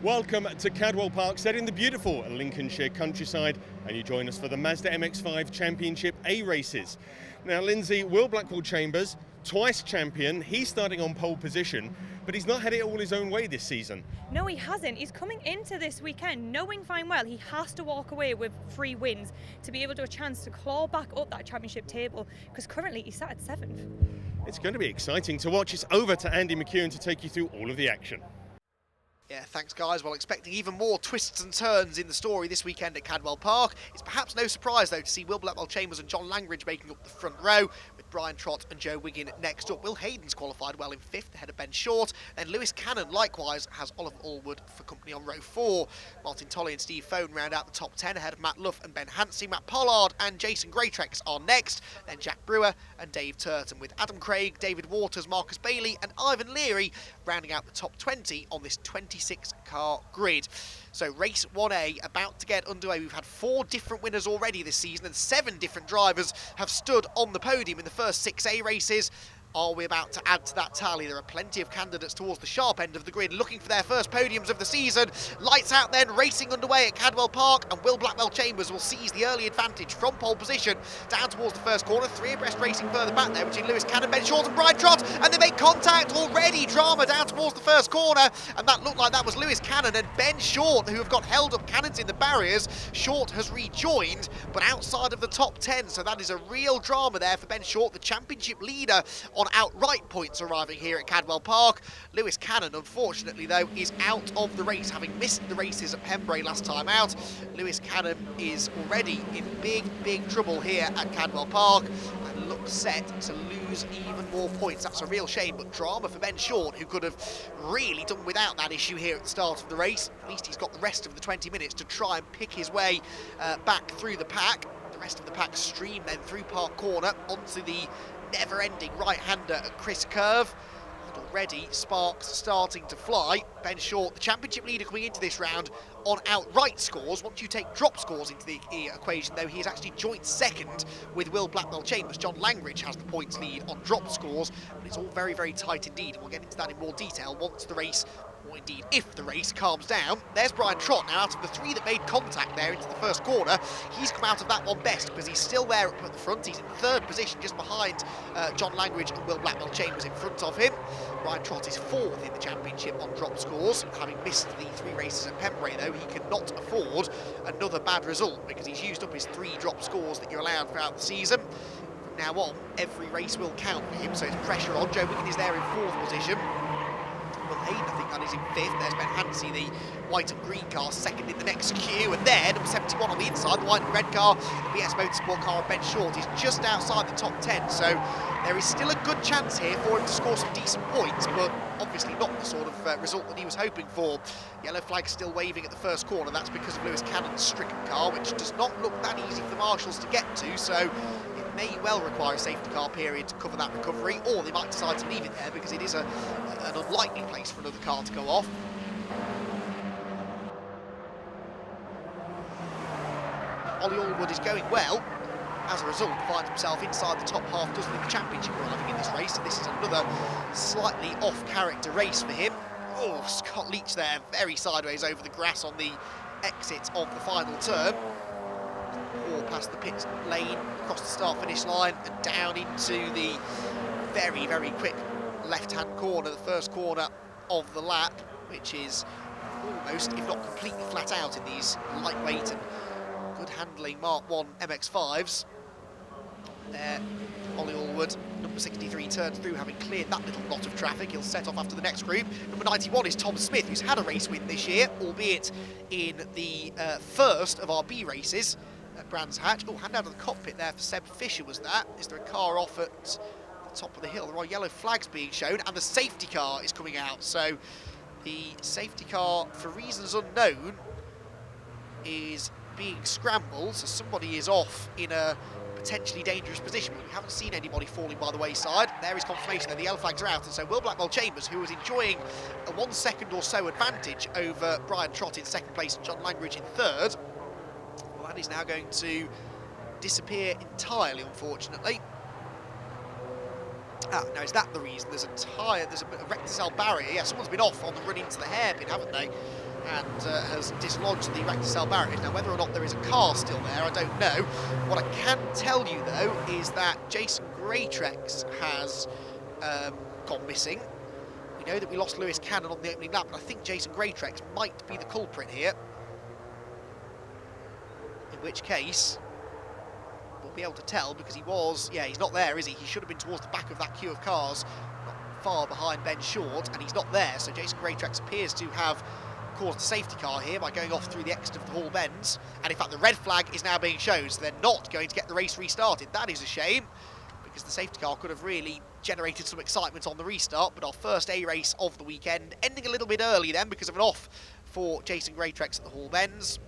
Welcome to Cadwell Park, set in the beautiful Lincolnshire countryside, and you join us for the Mazda MX-5 Championship A races. Now, Lyndsay, Will Blackwell Chambers, twice champion, he's starting on pole position, but he's not had it all his own way this season. No, he hasn't. He's coming into this weekend knowing fine well he has to walk away with 3 wins to be able to have a chance to claw back up that championship table, because currently he's sat at 7th. It's going to be exciting to watch. It's over to Andy McEwan to take you through all of the action. Yeah, thanks guys. Well, expecting even more twists and turns in the story this weekend at Cadwell Park. It's perhaps no surprise though to see Will Blackwell Chambers and John Langridge making up the front row, with Brian Trott and Joe Wiggin next up. Will Hayden's qualified well in 5th ahead of Ben Short. Then Lewis Cannon likewise has Oliver Allwood for company on row 4. Martin Tolley and Steve Fohn round out the top 10 ahead of Matt Luff and Ben Hansey. Matt Pollard and Jason Greytrex are next. Then Jack Brewer and Dave Turton, with Adam Craig, David Waters, Marcus Bailey and Ivan Leary rounding out the top 20 on this 26-car grid. So race 1A about to get underway. We've had 4 different winners already this season, and 7 different drivers have stood on the podium in the first 6A races. Are we about to add to that tally? There are plenty of candidates towards the sharp end of the grid looking for their first podiums of the season. Lights out then, racing underway at Cadwell Park, and Will Blackwell Chambers will seize the early advantage from pole position down towards the first corner. 3 abreast racing further back there between Lewis Cannon, Ben Short and Brian Trott, and they make contact already. Drama down towards the first corner, and that looked like that was Lewis Cannon and Ben Short who have got held up cannons in the barriers. Short has rejoined, but outside of the top 10, so that is a real drama there for Ben Short, the championship leader on outright points arriving here at Cadwell Park. Lewis Cannon, unfortunately though, is out of the race, having missed the races at Pembrey last time out. Lewis Cannon is already in big trouble here at Cadwell Park and looks set to lose even more points. That's a real shame, but drama for Ben Short, who could have really done without that issue here at the start of the race. At least he's got the rest of the 20 minutes to try and pick his way back through the pack. The rest of the pack stream then through Park Corner onto the never-ending right-hander at Chris Curve. And already sparks starting to fly. Ben Short, the championship leader coming into this round on outright scores. Once you take drop scores into the equation though, he is actually joint second with Will Blackwell Chambers. John Langridge has the points lead on drop scores, but it's all very tight indeed, and we'll get into that in more detail once the race, or indeed if the race, calms down. There's Brian Trott now. Out of the 3 that made contact there into the first corner, he's come out of that one best because he's still there up at the front. He's in 3rd position just behind John Langridge and Will Blackwell Chambers in front of him. Brian Trott is 4th in the championship on drop scores. Having missed the 3 races at Pembrey though, he cannot afford another bad result because he's used up his 3 drop scores that you're allowed throughout the season. From now on, every race will count for him, so it's pressure on. Joe Wiggin is there in 4th position. Will Hayden, I think that is in 5th. There's Ben Hansey, the white and green car, 2nd in the next queue. And there, number 71 on the inside, the white and red car, the BS Motorsport car of Ben Short, is just outside the top 10. So there is still a good chance here for him to score some decent points, but obviously not the sort of result that he was hoping for. Yellow flag still waving at the first corner. That's because of Lewis Cannon's stricken car, which does not look that easy for the marshals to get to. So it may well require a safety car period to cover that recovery, or they might decide to leave it there because it is an unlikely place for another car to go off. Ollie Allwood is going well. As a result, finds himself inside the top half dozen in the championship arriving in this race. So this is another slightly off-character race for him. Oh, Scott Leach there, very sideways over the grass on the exit of the final turn. Or past the pit lane, across the start-finish line, and down into the very quick left-hand corner, the first corner of the lap, which is almost, if not completely flat out in these lightweight and good handling Mark 1 MX-5s. There, Ollie Allwood, number 63, turns through, having cleared that little knot of traffic. He'll set off after the next group. Number 91 is Tom Smith, who's had a race win this year, albeit in the first of our B races at Brands Hatch. Oh, hand out of the cockpit there for Seb Fisher was that. Is there a car off at the top of the hill? There are yellow flags being shown, and the safety car is coming out. So the safety car, for reasons unknown, is being scrambled, so somebody is off in a potentially dangerous position. We haven't seen anybody falling by the wayside. There is confirmation that the yellow flags are out, and so Will Blackwell Chambers, who was enjoying a 1 second or so advantage over Brian Trott in 2nd place and John Langridge in 3rd, well, that is now going to disappear entirely, unfortunately. Now, is that the reason? There's a rectisel barrier. Yeah, someone's been off on the run into the hairpin, haven't they? and has dislodged the rector barriers. Now, whether or not there is a car still there, I don't know. What I can tell you, though, is that Jason Greatrex has gone missing. We know that we lost Lewis Cannon on the opening lap, but I think Jason Greatrex might be the culprit here. In which case, we'll be able to tell, because he was, he's not there, is he? He should have been towards the back of that queue of cars, not far behind Ben Short, and he's not there. So Jason Greatrex appears to have caused a safety car here by going off through the exit of the Hall Bends. And in fact, the red flag is now being shown, so they're not going to get the race restarted. That is a shame, because the safety car could have really generated some excitement on the restart. But our first A race of the weekend ending a little bit early then because of an off for Jason Greatrex at the Hall Bends.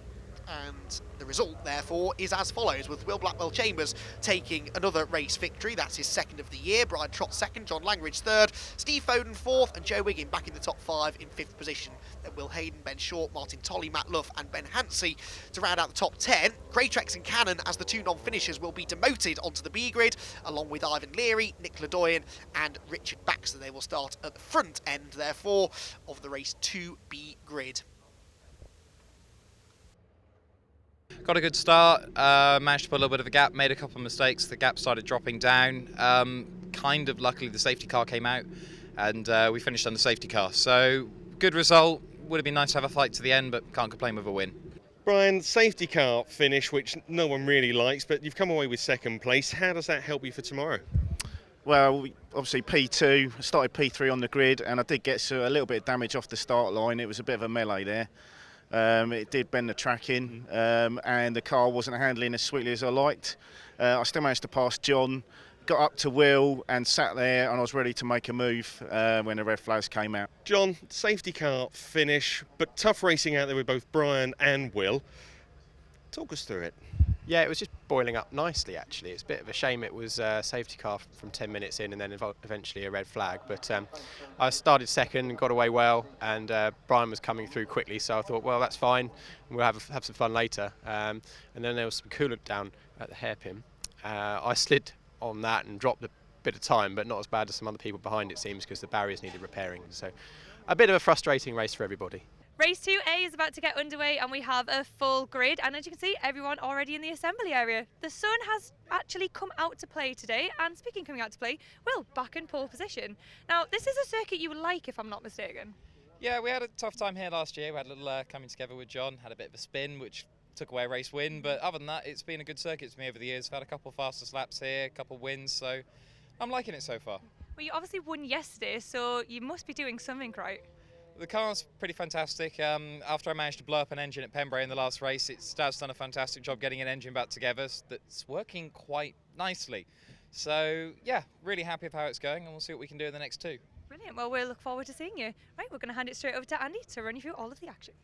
And the result, therefore, is as follows, with Will Blackwell Chambers taking another race victory. That's his second of the year. Brian Trott second, John Langridge third, Steve Foden fourth, and Joe Wiggin back in the top 5 in 5th position. Then Will Hayden, Ben Short, Martin Tolley, Matt Luff and Ben Hansey to round out the top 10. Greatrex and Cannon, as the 2 non-finishers, will be demoted onto the B grid, along with Ivan Leary, Nick Ledoyen and Richard Baxter. They will start at the front end, therefore, of the race 2B grid. Got a good start, managed to put a little bit of a gap, made a couple of mistakes, the gap started dropping down, kind of luckily the safety car came out and we finished on the safety car. So good result, would have been nice to have a fight to the end, but can't complain with a win. Brian, safety car finish, which no one really likes, but you've come away with second place. How does that help you for tomorrow? Well, obviously P2, I started P3 on the grid and I did get a little bit of damage off the start line. It was a bit of a melee there. It did bend the track in and the car wasn't handling as sweetly as I liked. I still managed to pass John, got up to Will and sat there, and I was ready to make a move when the red flags came out. John, safety car finish, but tough racing out there with both Brian and Will. Talk us through it. Yeah, it was just boiling up nicely, actually. It's a bit of a shame it was a safety car from 10 minutes in and then eventually a red flag. But I started second and got away well, and Brian was coming through quickly, so I thought, well, that's fine. We'll have some fun later. And then there was some coolant down at the hairpin. I slid on that and dropped a bit of time, but not as bad as some other people behind, it seems, because the barriers needed repairing. So a bit of a frustrating race for everybody. Race 2A is about to get underway and we have a full grid, and as you can see, everyone already in the assembly area. The sun has actually come out to play today, and speaking of coming out to play, Will, back in pole position. Now, this is a circuit you would like, if I'm not mistaken. Yeah, we had a tough time here last year. We had a little coming together with John, had a bit of a spin, which took away a race win. But other than that, it's been a good circuit to me over the years. I've had a couple of fastest laps here, a couple of wins, so I'm liking it so far. Well, you obviously won yesterday, so you must be doing something right. The car's pretty fantastic. After I managed to blow up an engine at Pembrey in the last race, it's done a fantastic job getting an engine back together that's working quite nicely. So, yeah, really happy with how it's going, and we'll see what we can do in the next 2. Brilliant. Well, we'll look forward to seeing you. Right, we're going to hand it straight over to Andy to run you through all of the action.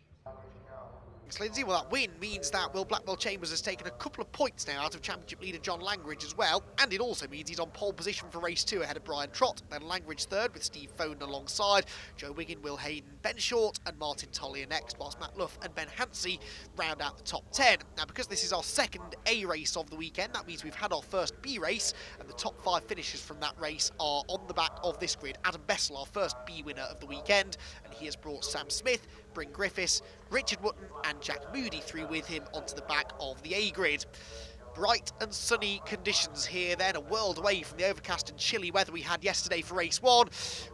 Thanks, Lyndsay. Well, that win means that Will Blackwell Chambers has taken a couple of points now out of championship leader John Langridge as well, and it also means he's on pole position for race 2 ahead of Brian Trott, then Langridge third with Steve Foden alongside, Joe Wiggin, Will Hayden, Ben Short and Martin Tolley are next, whilst Matt Luff and Ben Hansey round out the top 10. Now, because this is our second A race of the weekend, that means we've had our first B race, and the top 5 finishers from that race are on the back of this grid. Adam Bessel, our first B winner of the weekend, and he has brought Sam Smith, Bryn Griffiths, Richard Wotton and Jack Moody through with him onto the back of the A grid. Bright and sunny conditions here then, a world away from the overcast and chilly weather we had yesterday for race 1.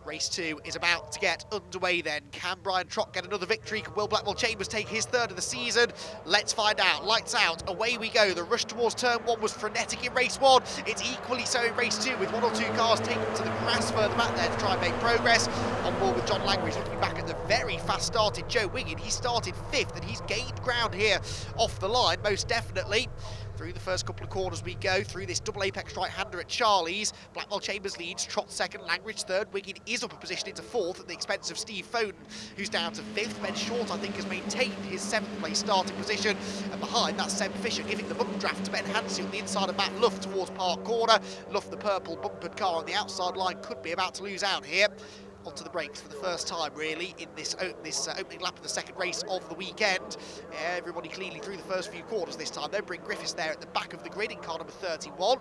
Race 2 is about to get underway then. Can Brian Trott get another victory? Can Will Blackwell Chambers take his 3rd of the season? Let's find out. Lights out, away we go. The rush towards turn 1 was frenetic in race 1. It's equally so in race 2, with 1 or 2 cars taken to the grass further back there to try and make progress. On board with John Langridge, looking back at the very fast started Joe Wiggin. He started 5th and he's gained ground here off the line, most definitely. Through the first couple of corners we go, through this double apex right-hander at Charlie's. Blackwell Chambers leads, Trott 2nd, Langridge 3rd. Wiggin is up a position into 4th at the expense of Steve Foden, who's down to 5th. Ben Short, I think, has maintained his 7th place starting position. And behind, that's Seb Fisher giving the bump draft to Ben Hansey on the inside of Matt Luff towards Park Corner. Luff, the purple bumpered car on the outside line, could be about to lose out here. Onto the brakes for the first time, really, in this opening lap of the second race of the weekend. Everybody cleanly through the first few quarters this time. Then Bryn Griffiths there at the back of the grid in car number 31.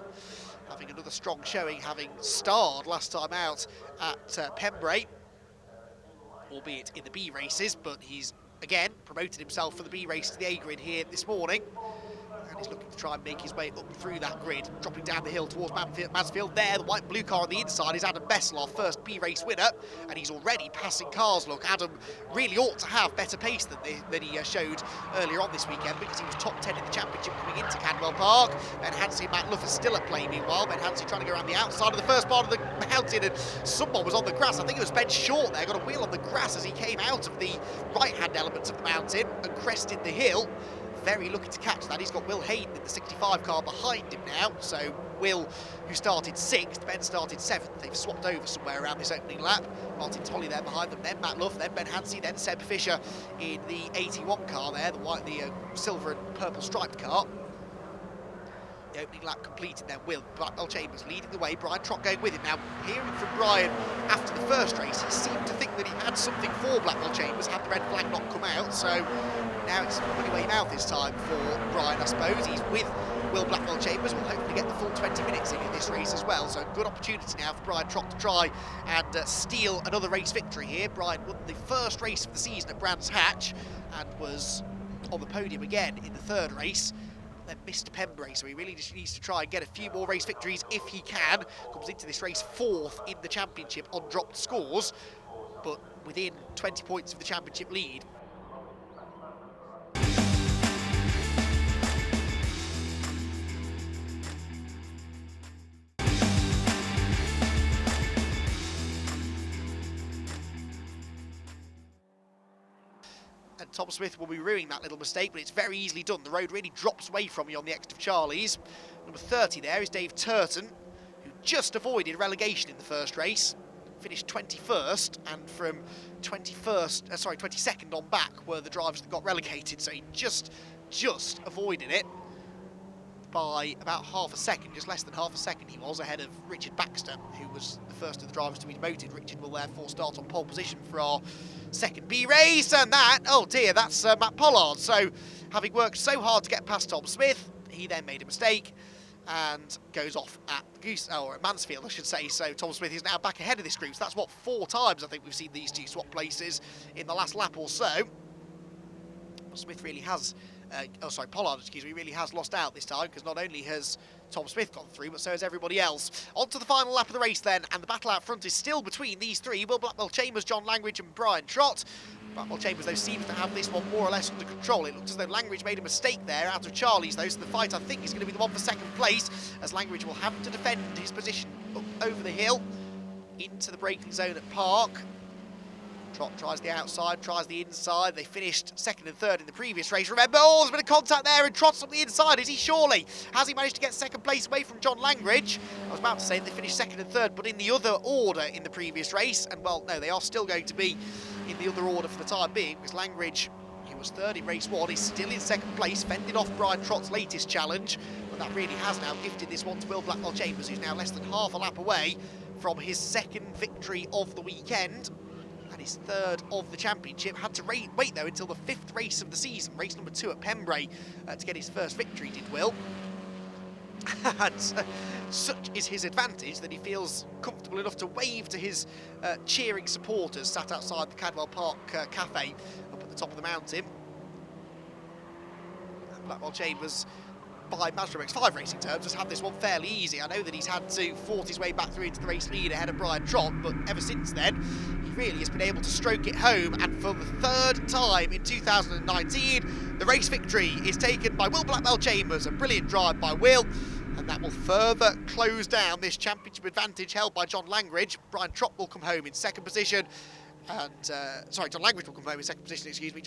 Having another strong showing, having starred last time out at Pembrey, albeit in the B races, but he's again, promoted himself from the B race to the A grid here this morning. And he's looking to try and make his way up through that grid, dropping down the hill towards Mansfield. There, the white and blue car on the inside is Adam Bessel, our first B race winner, and he's already passing cars. Look, Adam really ought to have better pace than he showed earlier on this weekend, because he was top 10 in the championship coming into Cadwell Park. Ben Hansey and Matt Luff are still at play meanwhile. Ben Hansey trying to go around the outside of the first part of the mountain, and someone was on the grass. I think it was Ben Short there, got a wheel on the grass as he came out of the right-hand elements of the mountain and crested the hill. Very lucky to catch that. He's got Will Hayden in the 65 car behind him now. So Will, who started 6th, Ben started 7th. They've swapped over somewhere around this opening lap. Martin Tolley there behind them, then Matt Luff, then Ben Hansey, then Seb Fisher in the 81 car there, the silver and purple striped car. The opening lap completed then. Will Blackwell Chambers leading the way, Brian Trott going with him. Now, hearing from Brian after the first race, he seemed to think that he had something for Blackwell Chambers, had the red flag not come out, so now it's money where your mouth this time for Brian, I suppose. He's with Will Blackwell Chambers, will hopefully get the full 20 minutes in this race as well, so good opportunity now for Brian Trott to try and steal another race victory here. Brian won the first race of the season at Brands Hatch and was on the podium again in the third race. Then missed Pembrey, so he really just needs to try and get a few more race victories if he can. Comes into this race 4th in the championship on dropped scores, but within 20 points of the championship lead. And Tom Smith will be ruining that little mistake, but it's very easily done. The road really drops away from you on the exit of Charlie's. Number 30 there is Dave Turton, who just avoided relegation in the first race. Finished 21st, and from 22nd on back were the drivers that got relegated, so he just avoided it by about half a second, just less than half a second he was, ahead of Richard Baxter, who was the first of the drivers to be demoted. Richard will therefore start on pole position for our second B race, and that, oh dear, that's Matt Pollard. So, having worked so hard to get past Tom Smith, he then made a mistake and goes off at Mansfield, I should say. So Tom Smith is now back ahead of this group. So that's what, 4 times I think we've seen these two swap places in the last lap or so. Smith really has, Pollard, excuse me, really has lost out this time, because not only has Tom Smith gone through, but so has everybody else. On to the final lap of the race then, and the battle out front is still between these three, Will Blackwell Chambers, John Langridge and Brian Trott. Blackwell Chambers, though, seems to have this one more or less under control. It looks as though Langridge made a mistake there out of Charlie's, though, so the fight, I think, is going to be the one for second place, as Langridge will have to defend his position up over the hill into the braking zone at Park. Trott tries the outside, tries the inside. They finished 2nd and 3rd in the previous race. Remember, oh, there's been a contact there, and Trott's on the inside. Is he surely? Has he managed to get second place away from John Langridge? I was about to say they finished 2nd and 3rd, but in the other order in the previous race. And, well, no, they are still going to be in the other order for the time being, because Langridge, who was 3rd in race 1, is still in 2nd place, fending off Brian Trott's latest challenge. But that really has now gifted this one to Will Blackwell Chambers, who's now less than half a lap away from his 2nd victory of the weekend. And his 3rd of the championship. Had to wait though until the 5th race of the season, race number 2 at Pembrey, to get his first victory, did Will. And such is his advantage that he feels comfortable enough to wave to his cheering supporters sat outside the Cadwell Park cafe up at the top of the mountain. And Blackwell Chambers, by Mazda MX-5 racing terms, has had this one fairly easy. I know that he's had to fought his way back through into the race lead ahead of Brian Trott, but ever since then, he really has been able to stroke it home, and for the 3rd time in 2019, the race victory is taken by Will Blackwell Chambers. A brilliant drive by Will, and that will further close down this championship advantage held by John Langridge. Brian Trott will come home in 2nd position. And, John Langridge will come home in 2nd position, excuse me,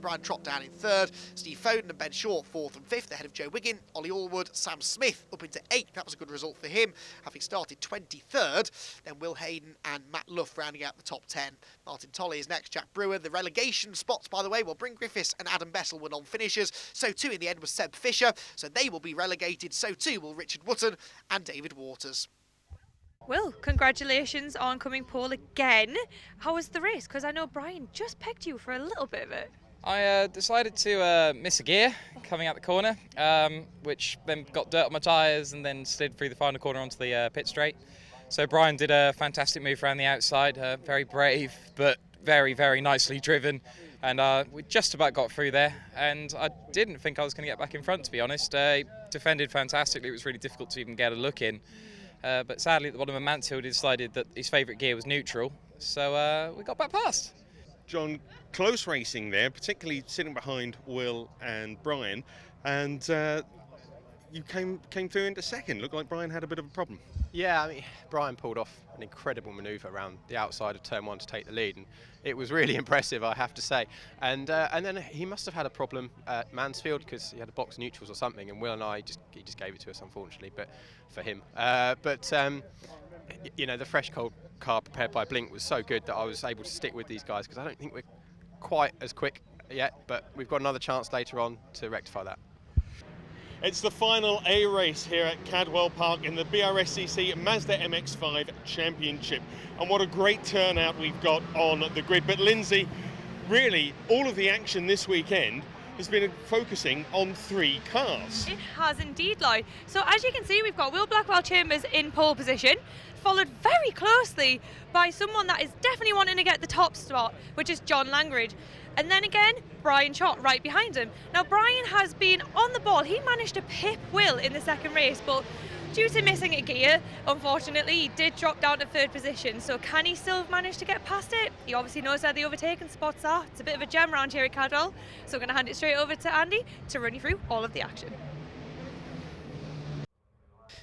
Brian Trott down in 3rd, Steve Foden and Ben Short 4th and 5th, ahead of Joe Wiggin, Ollie Allwood, Sam Smith up into 8th, that was a good result for him, having started 23rd, then Will Hayden and Matt Luff rounding out the top 10. Martin Tolley is next, Jack Brewer. The relegation spots, by the way, well, Bryn Griffiths and Adam Bessel were non-finishers, so too in the end was Seb Fisher, so they will be relegated, so too will Richard Wootton and David Waters. Will, congratulations on coming pole again. How was the race? Because I know Brian just pegged you for a little bit of it. I decided to miss a gear coming out the corner, which then got dirt on my tyres and then slid through the final corner onto the pit straight. So Brian did a fantastic move around the outside, very brave but very, very nicely driven. and we just about got through there, and I didn't think I was going to get back in front, to be honest. He defended fantastically. It was really difficult to even get a look in, but sadly at the bottom of Mansfield he decided that his favourite gear was neutral, so we got back past. John, close racing there, particularly sitting behind Will and Brian, and you came through into second. Looked like Brian had a bit of a problem. Yeah, I mean, Brian pulled off an incredible manoeuvre around the outside of turn 1 to take the lead, and it was really impressive, I have to say. And then he must have had a problem at Mansfield because he had a box neutrals or something, and Will and I he just gave it to us, unfortunately, but for him. You know, the fresh cold car prepared by Blink was so good that I was able to stick with these guys because I don't think we're quite as quick yet, but we've got another chance later on to rectify that. It's the final A race here at Cadwell Park in the BRSCC Mazda MX-5 Championship. And what a great turnout we've got on the grid. But Lyndsay, really, all of the action this weekend has been focusing on 3 cars. It has indeed, Lloyd. So as you can see, we've got Will Blackwell Chambers in pole position, followed very closely by someone that is definitely wanting to get the top spot, which is John Langridge. And then again, Brian Trott right behind him. Now, Brian has been on the ball. He managed to pip Will in the second race, but due to missing a gear, unfortunately, he did drop down to 3rd position. So can he still manage to get past it? He obviously knows where the overtaking spots are. It's a bit of a gem around here at Cadwell. So I'm going to hand it straight over to Andy to run you through all of the action.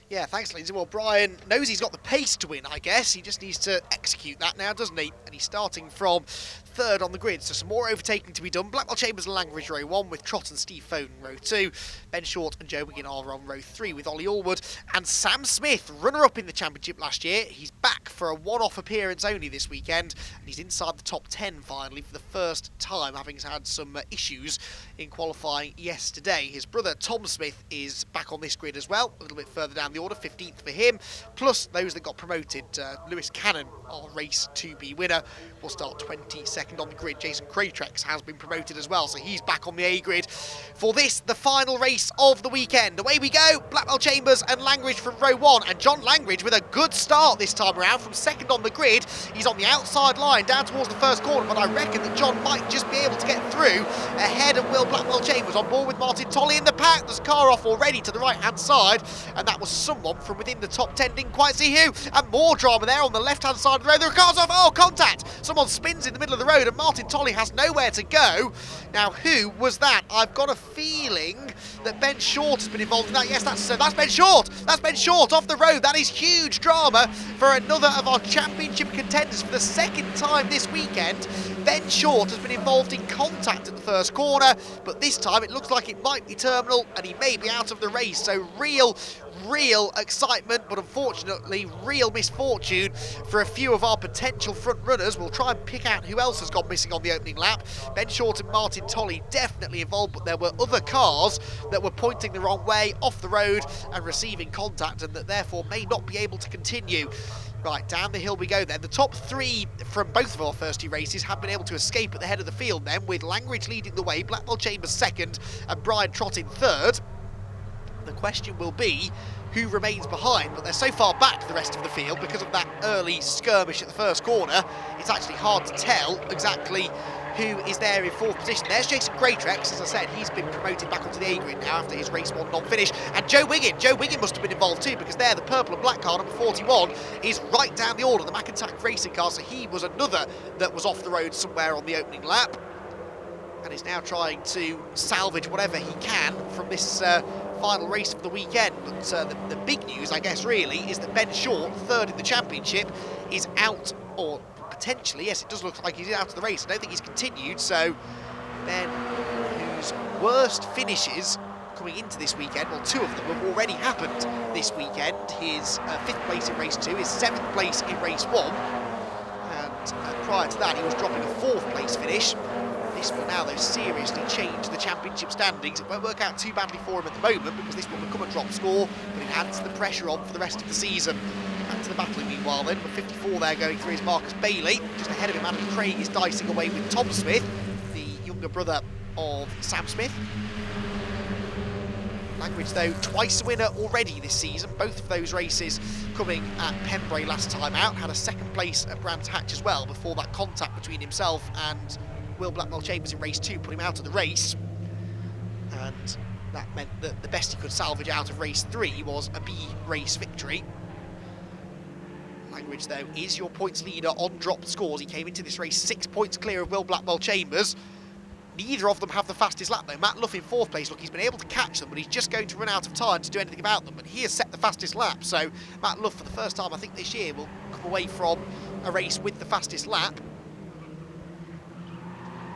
Yeah, thanks, Lyndsay. Well, Brian knows he's got the pace to win, I guess. He just needs to execute that now, doesn't he? And he's starting from 3rd on the grid, so some more overtaking to be done. Blackwell Chambers and Langridge row 1 with Trott and Steve Foden row 2. Ben Short and Joe Wiggin are on row 3 with Ollie Allwood. And Sam Smith, runner-up in the championship last year. He's back for a one-off appearance only this weekend, and he's inside the top 10 finally for the first time, having had some issues in qualifying yesterday. His brother Tom Smith is back on this grid as well, a little bit further down the order, 15th for him, plus those that got promoted. Lewis Cannon, our race 2B winner, will start 22nd on the grid. Jason Craytrex has been promoted as well, so he's back on the A grid for this, the final race of the weekend. Away we go, Blackwell Chambers and Langridge from row 1, and John Langridge with a good start this time around from 2nd on the grid. He's on the outside line down towards the first corner, but I reckon that John might just be able to get through ahead of Will Blackwell Chambers. On board with Martin Tolley in the pack. There's a car off already to the right hand side, and that was someone from within the top 10, didn't quite see who. And more drama there on the left hand side of the road. There are cars off. Oh, contact! Someone spins in the middle of the road and Martin Tolley has nowhere to go. Now, who was that? I've got a feeling that Ben Short has been involved in that. Yes, that's Ben Short. That's Ben Short off the road. That is huge drama for another of our championship contenders for the 2nd time this weekend. Ben Short has been involved in contact at the first corner, but this time it looks like it might be terminal and he may be out of the race. So real excitement, but unfortunately real misfortune for a few of our potential front runners. We'll try and pick out who else has gone missing on the opening lap. Ben Short and Martin Tolley definitely involved, but there were other cars that were pointing the wrong way off the road and receiving contact, and that therefore may not be able to continue. Right, down the hill we go then. The top 3 from both of our first 2 races have been able to escape at the head of the field then, with Langridge leading the way, Blackwell Chambers 2nd and Brian Trott in 3rd. The question will be who remains behind, but they're so far back the rest of the field because of that early skirmish at the first corner. It's actually hard to tell exactly who is there in 4th position. There's Jason Craytrex, as I said, he's been promoted back onto the A grid now after his race 1 non-finish. And Joe Wiggin must have been involved too, because there the purple and black car, number 41, is right down the order, the McIntyre racing car, so he was another that was off the road somewhere on the opening lap, and is now trying to salvage whatever he can from this final race of the weekend. But the big news, I guess, really, is that Ben Short, 3rd in the championship, is out, or potentially, yes, it does look like he's out of the race. I don't think he's continued, so Ben, whose worst finishes coming into this weekend, well, 2 of them have already happened this weekend. His 5th place in race 2, his 7th place in race 1, and prior to that he was dropping a 4th place finish. This will now, though, seriously change the championship standings. It won't work out too badly for him at the moment, because this will become a drop score, but it adds the pressure on for the rest of the season. Back to the battling meanwhile then, with 54 there going through is Marcus Bailey. Just ahead of him, Adam Craig is dicing away with Tom Smith, the younger brother of Sam Smith. Langridge, though, twice a winner already this season, both of those races coming at Pembrey last time out. Had a 2nd place at Brands Hatch as well, before that contact between himself and Will Blackwell Chambers in race 2 put him out of the race, and that meant that the best he could salvage out of race 3 was a B race victory. Langridge, though, is your points leader on dropped scores. He came into this race 6 points clear of Will Blackwell Chambers. Neither of them have the fastest lap, though. Matt Luff in 4th place. Look, he's been able to catch them, but he's just going to run out of time to do anything about them. And he has set the fastest lap. So Matt Luff, for the first time, I think, this year, will come away from a race with the fastest lap.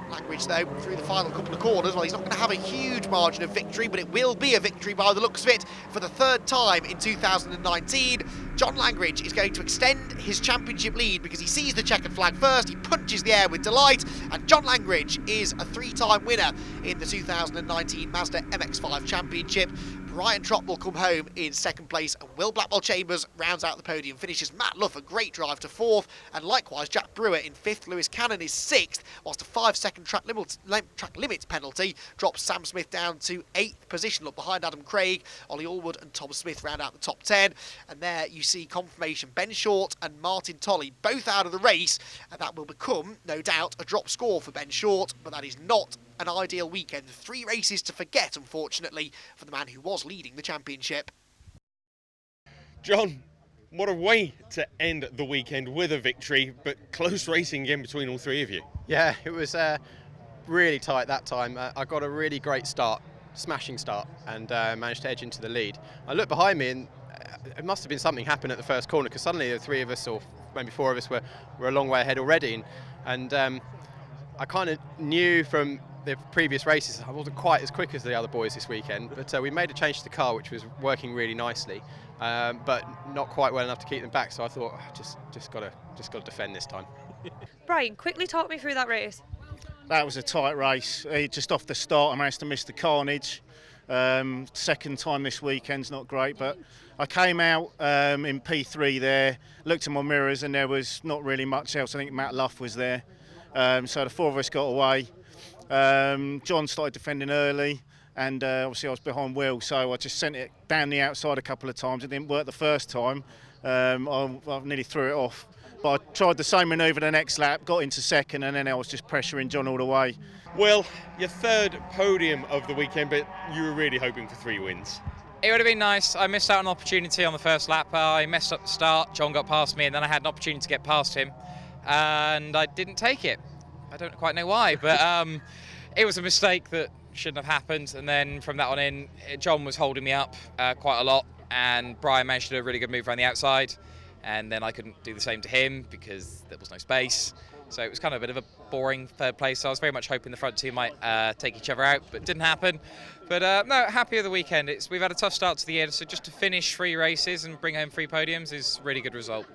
Langridge, though, through the final couple of corners, well, he's not going to have a huge margin of victory, but it will be a victory by the looks of it for the 3rd time in 2019. John Langridge is going to extend his championship lead because he sees the checkered flag first, he punches the air with delight, and John Langridge is a 3-time winner in the 2019 Mazda MX-5 Championship. Brian Trott will come home in 2nd place, and Will Blackwell Chambers rounds out the podium, finishes Matt Luff a great drive to 4th, and likewise Jack Brewer in 5th, Lewis Cannon is 6th, whilst a 5-second track limits penalty drops Sam Smith down to 8th position. Look, behind Adam Craig, Ollie Allwood and Tom Smith round out the top 10, and there you see confirmation Ben Short and Martin Tolley both out of the race, and that will become, no doubt, a drop score for Ben Short, but that is not an ideal weekend. 3 races to forget, unfortunately, for the man who was leading the championship. John, what a way to end the weekend with a victory, but close racing again between all 3 of you. Yeah, it was really tight that time. I got a really great start, smashing start, and managed to edge into the lead. I looked behind me and it must have been something happened at the first corner, because suddenly the 3 of us, or maybe 4 of us, were a long way ahead already. And I kind of knew from the previous races I wasn't quite as quick as the other boys this weekend, but we made a change to the car which was working really nicely, but not quite well enough to keep them back. So I thought, just got to defend this time. Brian, quickly talk me through that race. That was a tight race. Just off the start, I managed to miss the carnage. 2nd time this weekend's not great, but I came out in P3 there, looked at my mirrors, and there was not really much else. I think Matt Luff was there. So the 4 of us got away. John started defending early, and obviously I was behind Will, so I just sent it down the outside a couple of times. It didn't work the first time. I nearly threw it off. But I tried the same manoeuvre the next lap, got into 2nd, and then I was just pressuring John all the way. Well, your 3rd podium of the weekend, but you were really hoping for 3 wins. It would have been nice. I missed out on an opportunity on the first lap. I messed up the start. John got past me, and then I had an opportunity to get past him, and I didn't take it. I don't quite know why, but it was a mistake that shouldn't have happened. And then from that on in, John was holding me up quite a lot, and Brian managed to do a really good move around the outside. And then I couldn't do the same to him because there was no space. So it was kind of a bit of a boring 3rd place. So I was very much hoping the front 2 might take each other out, but it didn't happen. But no, happy with the weekend. We've had a tough start to the year, so just to finish 3 races and bring home 3 podiums is a really good result.